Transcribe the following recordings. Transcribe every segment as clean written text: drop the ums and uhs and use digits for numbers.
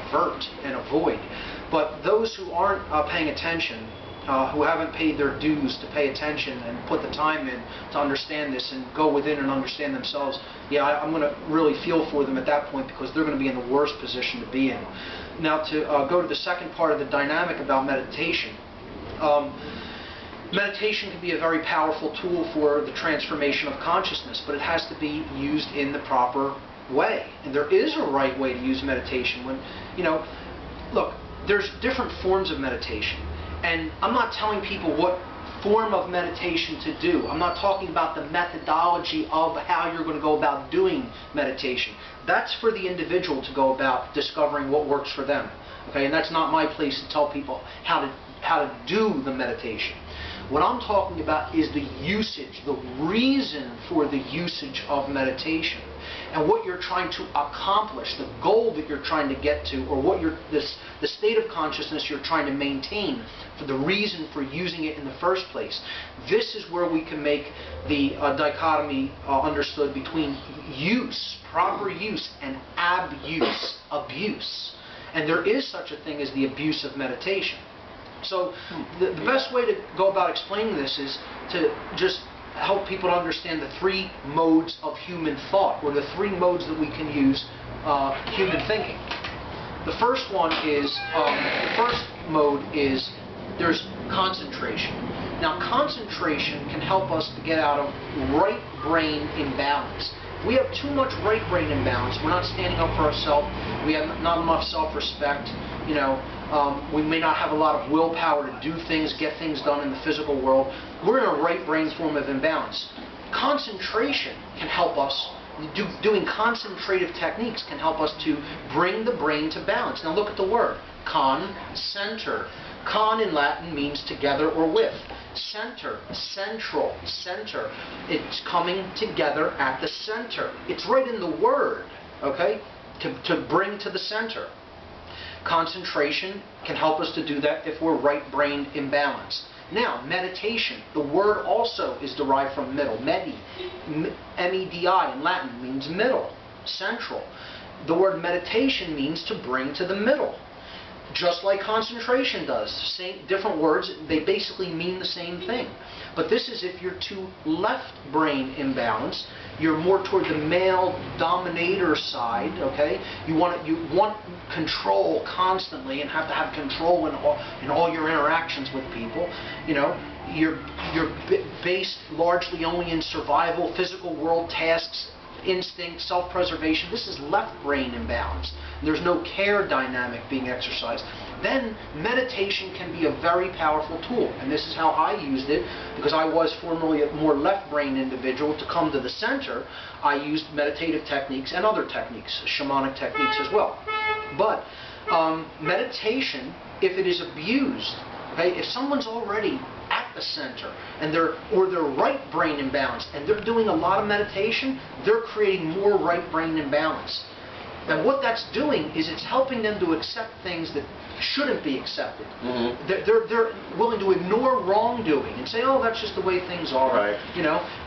avert and avoid. But those who aren't paying attention, who haven't paid their dues to pay attention and put the time in to understand this and go within and understand themselves, yeah, I'm going to really feel for them at that point, because they're going to be in the worst position to be in. Now, to go to the second part of the dynamic about meditation. Meditation can be a very powerful tool for the transformation of consciousness, but it has to be used in the proper way. And there is a right way to use meditation. When, look, there's different forms of meditation. And I'm not telling people what form of meditation to do. I'm not talking about the methodology of how you're going to go about doing meditation. That's for the individual to go about discovering what works for them. Okay, and that's not my place to tell people how to do the meditation. What I'm talking about is the usage, the reason for the usage of meditation, and what you're trying to accomplish, the goal that you're trying to get to, or what the state of consciousness you're trying to maintain, for the reason for using it in the first place. This is where we can make the dichotomy understood between use, proper use, and abuse, abuse. And there is such a thing as the abuse of meditation. So the best way to go about explaining this is to just help people to understand the three modes of human thought, or the three modes that we can use human thinking. The first one is, the first mode is, there's concentration. Now, concentration can help us to get out of right brain imbalance. If we have too much right brain imbalance, we're not standing up for ourselves, we have not enough self-respect, we may not have a lot of willpower to do things, get things done in the physical world. We're in a right brain form of imbalance. Concentration can help us, doing concentrative techniques can help us to bring the brain to balance. Now look at the word, con, center. Con in Latin means together or with. Center, central, center. It's coming together at the center. It's right in the word, okay, to bring to the center. Concentration can help us to do that if we're right-brained imbalanced. Now, meditation, the word also is derived from middle. Medi, M-E-D-I in Latin means middle, central. The word meditation means to bring to the middle, just like concentration does. Same, different words, they basically mean the same thing. But this is if you're too left brain imbalanced, you're more toward the male dominator side, okay? You want control constantly and have to have control in all your interactions with people. You're based largely only in survival, physical world tasks, instinct, self-preservation. This is left brain imbalance. There's no care dynamic being exercised. Then meditation can be a very powerful tool, and this is how I used it, because I was formerly a more left brain individual. To come to the center, I used meditative techniques and other techniques, shamanic techniques as well. But meditation, if it is abused, okay, if someone's already at the center and they're right brain imbalance and they're doing a lot of meditation, they're creating more right brain imbalance. And what that's doing is it's helping them to accept things that shouldn't be accepted. Mm-hmm. They're willing to ignore wrongdoing and say, oh, that's just the way things are. Right.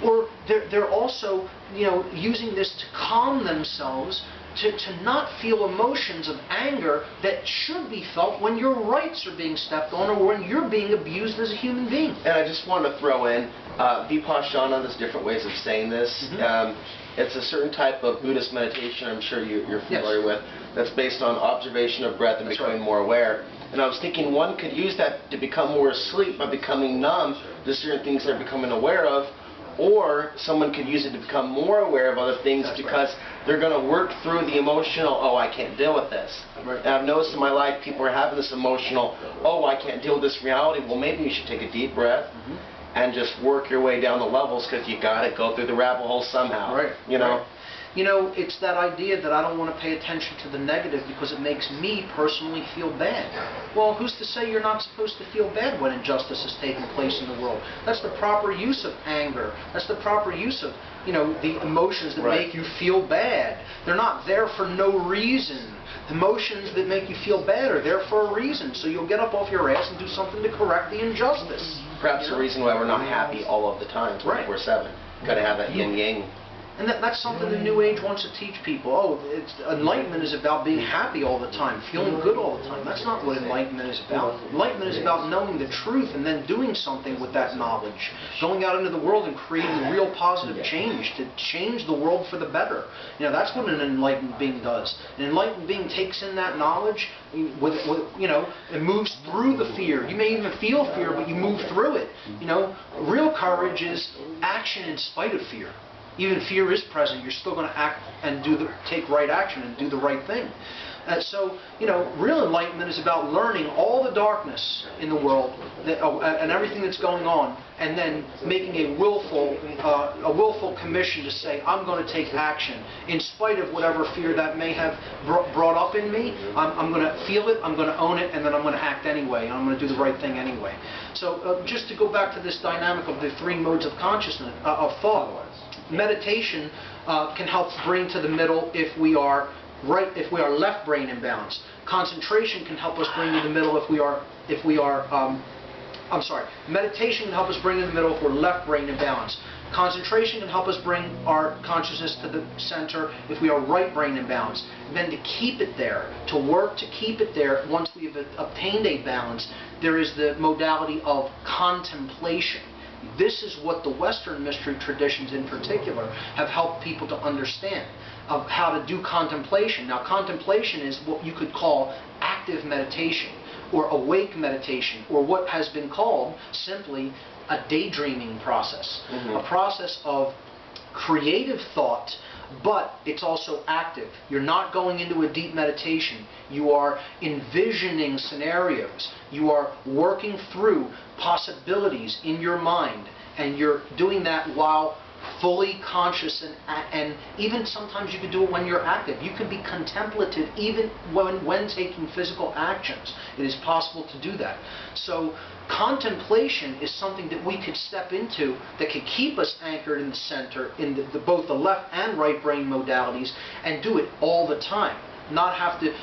Or they're also using this to calm themselves, to not feel emotions of anger that should be felt when your rights are being stepped on or when you're being abused as a human being. And I just want to throw in Vipassana. There's different ways of saying this. Mm-hmm. It's a certain type of Buddhist meditation I'm sure you're familiar with, that's based on observation of breath and becoming more aware. And I was thinking one could use that to become more asleep by becoming numb to certain things they're becoming aware of, or someone could use it to become more aware of other things because they're going to work through the emotional, oh, I can't deal with this. Right. And I've noticed in my life people are having this emotional, oh, I can't deal with this reality. Well, maybe you should take a deep breath. Mm-hmm. And just work your way down the levels, because you got to go through the rabbit hole somehow. Right. Right. It's that idea that I don't want to pay attention to the negative because it makes me personally feel bad. Well, who's to say you're not supposed to feel bad when injustice is taking place in the world? That's the proper use of anger. That's the proper use of, the emotions that make you feel bad. They're not there for no reason. Emotions that make you feel bad are there for a reason. So you'll get up off your ass and do something to correct the injustice. Perhaps the reason why we're not happy all of the time, 24/7. Got to have that yin-yang. And that's something the New Age wants to teach people. Enlightenment is about being happy all the time, feeling good all the time. That's not what enlightenment is about. Enlightenment is about knowing the truth and then doing something with that knowledge. Going out into the world and creating real positive change, to change the world for the better. That's what an enlightened being does. An enlightened being takes in that knowledge, it moves through the fear. You may even feel fear, but you move through it. Real courage is action in spite of fear. Even fear is present, you're still going to act and take right action and do the right thing. So, real enlightenment is about learning all the darkness in the world and everything that's going on, and then making a willful commission to say, I'm going to take action in spite of whatever fear that may have brought up in me. I'm going to feel it, I'm going to own it, and then I'm going to act anyway, and I'm going to do the right thing anyway. So, just to go back to this dynamic of the three modes of consciousness, of thought. Meditation can help bring to the middle if we are left brain imbalanced. Concentration can help us bring to the middle meditation can help us bring to the middle if we're left brain imbalanced. Concentration can help us bring our consciousness to the center if we are right brain imbalanced. Then to keep it there, to work to keep it there, once we have obtained a balance, there is the modality of contemplation. This is what the Western mystery traditions in particular have helped people to understand, of how to do contemplation. Now, contemplation is what you could call active meditation, or awake meditation, or what has been called simply a daydreaming process. A process of creative thought, but it's also active. You're not going into a deep meditation. You are envisioning scenarios. You are working through possibilities in your mind, and you're doing that while fully conscious, and even sometimes you can do it when you're active. You can be contemplative even when taking physical actions. It is possible to do that. So contemplation is something that we could step into that could keep us anchored in the center, in both the left and right brain modalities, and do it all the time. Not have to,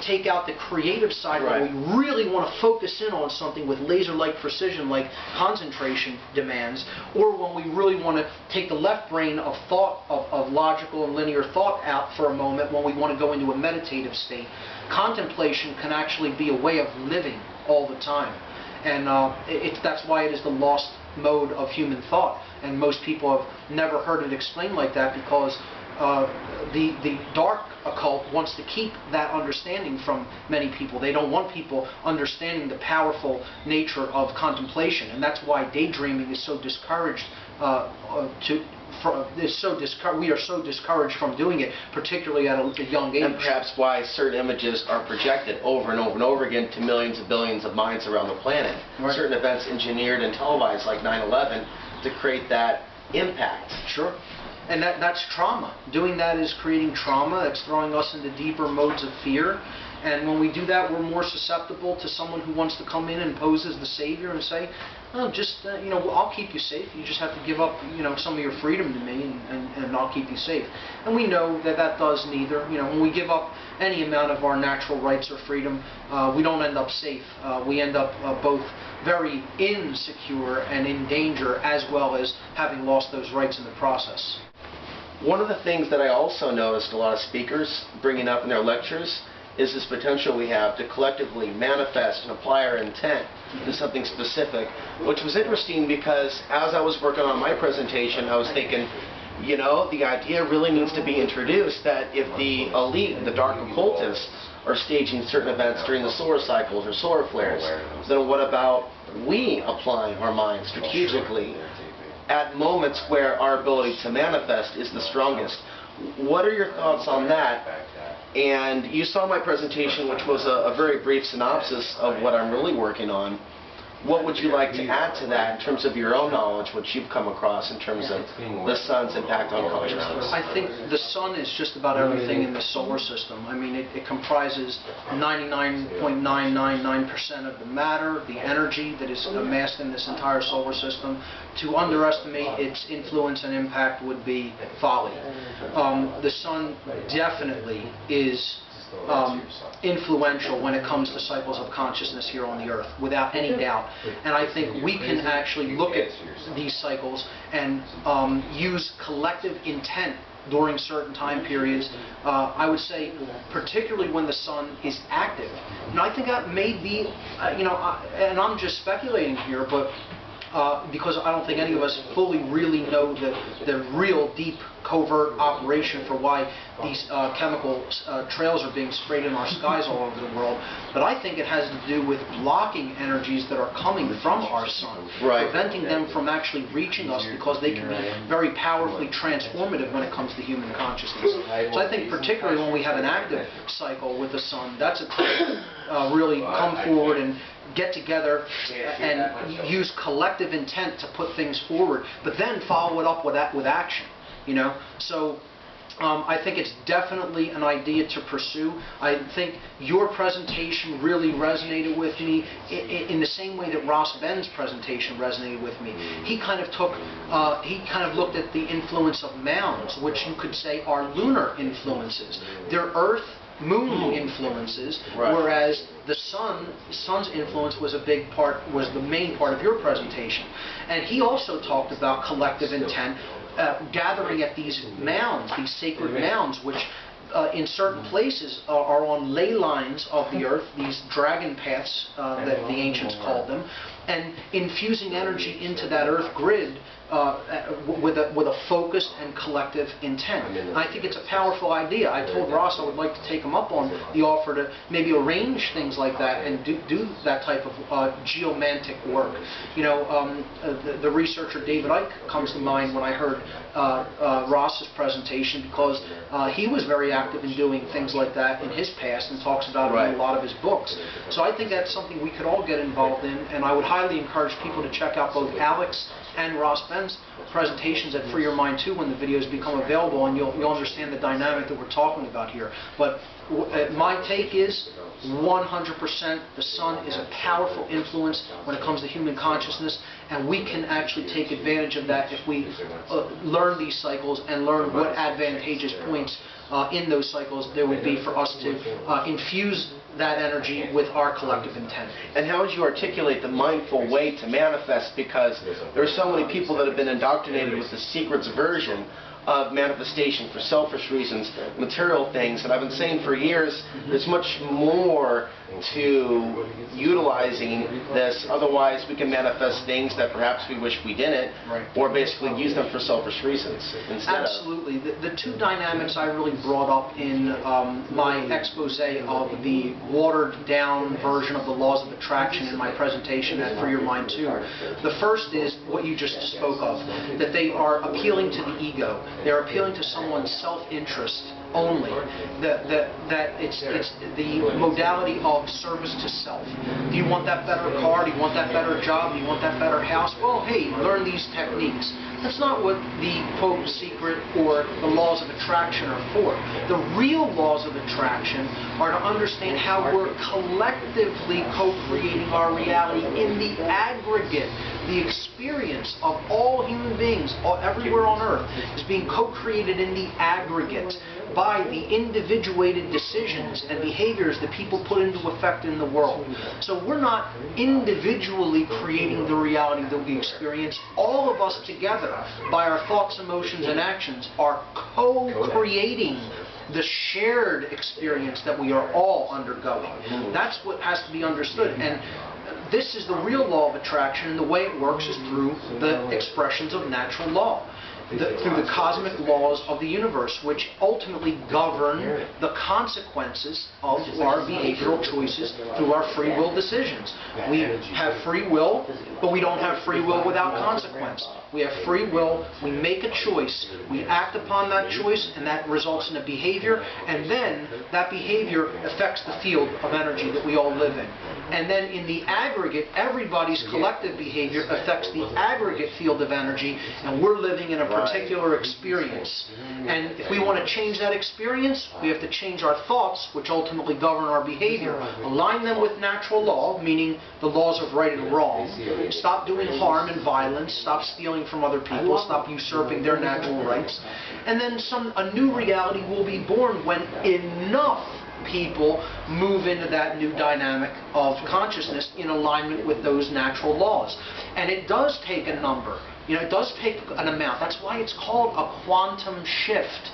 take out the creative side where we really want to focus in on something with laser-like precision like concentration demands, or when we really want to take the left brain of thought, of logical and linear thought out for a moment when we want to go into a meditative state. Contemplation can actually be a way of living all the time. And that's why it is the lost mode of human thought. And most people have never heard it explained like that, because the dark occult wants to keep that understanding from many people. They don't want people understanding the powerful nature of contemplation, and that's why daydreaming is so discouraged. We are so discouraged from doing it, particularly at a young age. And perhaps why certain images are projected over and over and over again to millions and billions of minds around the planet. Right. Certain events engineered and televised, like 9/11, to create that impact. Sure. And that's trauma. Doing that is creating trauma. It's throwing us into deeper modes of fear. And when we do that, we're more susceptible to someone who wants to come in and pose as the savior and say, oh, just, I'll keep you safe. You just have to give up, some of your freedom to me, and I'll keep you safe. And we know that that does neither. When we give up any amount of our natural rights or freedom, we don't end up safe. We end up both very insecure and in danger, as well as having lost those rights in the process. One of the things that I also noticed a lot of speakers bringing up in their lectures is this potential we have to collectively manifest and apply our intent to something specific, which was interesting because as I was working on my presentation, I was thinking, the idea really needs to be introduced that if the elite, the dark occultists, are staging certain events during the solar cycles or solar flares, then what about we applying our minds strategically at moments where our ability to manifest is the strongest? What are your thoughts on that? And you saw my presentation, which was a very brief synopsis of what I'm really working on. What would you like to add to that in terms of your own knowledge, what you've come across in terms of the sun's impact on consciousness? I think the sun is just about everything in the solar system. I mean, it comprises 99.999% of the matter, the energy that is amassed in this entire solar system. To underestimate its influence and impact would be folly. The sun definitely is influential when it comes to cycles of consciousness here on the earth, without any doubt. And I think we can actually look at these cycles and use collective intent during certain time periods. I would say particularly when the sun is active. And I think that may be, and I'm just speculating here, but because I don't think any of us fully really know the real deep covert operation for why these chemical trails are being sprayed in our skies all over the world. But I think it has to do with blocking energies that are coming from our sun, preventing them from actually reaching us, because they can be very powerfully transformative when it comes to human consciousness. So I think particularly when we have an active cycle with the sun, that's a time to really come forward and get together and use collective intent to put things forward, but then follow it up with action. So I think it's definitely an idea to pursue. I think your presentation really resonated with me in the same way that Ross Ben's presentation resonated with me. He kind of looked at the influence of mounds, which you could say are lunar influences. They're Earth, Moon influences, whereas the sun's influence was the main part of your presentation. And he also talked about collective intent, gathering at these mounds, these sacred mounds, which in certain places are on ley lines of the earth, these dragon paths that the ancients called them, and infusing energy into that earth grid with a focused and collective intent. And I think it's a powerful idea. I told Ross I would like to take him up on the offer to maybe arrange things like that and do that type of geomantic work. The researcher David Icke comes to mind when I heard Ross's presentation, because he was very active in doing things like that in his past and talks about it in a lot of his books. So I think that's something we could all get involved in, and I would highly encourage people to check out both Alex and Ross Ben's presentations at Free Your Mind 2 when the videos become available, and you'll understand the dynamic that we're talking about here. But my take is 100% the sun is a powerful influence when it comes to human consciousness, and we can actually take advantage of that if we learn these cycles and learn what advantageous points in those cycles there would be for us to infuse that energy with our collective intent. And how would you articulate the mindful way to manifest? Because there are so many people that have been indoctrinated with the secrets version of manifestation for selfish reasons, material things, and I've been saying for years there's much more to utilizing this. Otherwise we can manifest things that perhaps we wish we didn't, or basically use them for selfish reasons instead. Absolutely. The two dynamics I really brought up in my expose of the watered down version of the laws of attraction in my presentation at Free Your Mind 2. The first is what you just spoke of, that they are appealing to the ego. They're appealing to someone's self-interest only. That it's the modality of service to self. Do you want that better car? Do you want that better job? Do you want that better house? Well, hey, learn these techniques. That's not what the, quote, secret or the laws of attraction are for. The real laws of attraction are to understand how we're collectively co-creating our reality in the aggregate. The experience of all human beings everywhere on earth is being co-created in the aggregate by the individuated decisions and behaviors that people put into effect in the world. So we're not individually creating the reality that we experience. All of us together, by our thoughts, emotions, and actions, are co-creating the shared experience that we are all undergoing. That's what has to be understood. And this is the real law of attraction, and the way it works is through the expressions of natural law. Through the cosmic laws of the universe, which ultimately govern the consequences of our behavioral choices through our free will decisions. We have free will, but we don't have free will without consequence. We have free will, we make a choice, we act upon that choice, and that results in a behavior, and then that behavior affects the field of energy that we all live in. And then in the aggregate, everybody's collective behavior affects the aggregate field of energy, and we're living in a particular experience. And if we want to change that experience, we have to change our thoughts, which ultimately govern our behavior. Align them with natural law, meaning the laws of right and wrong. Stop doing harm and violence. Stop stealing from other people. Stop usurping their natural rights. And then a new reality will be born when enough people move into that new dynamic of consciousness in alignment with those natural laws. And it does take a number. It does take an amount. That's why it's called a quantum shift.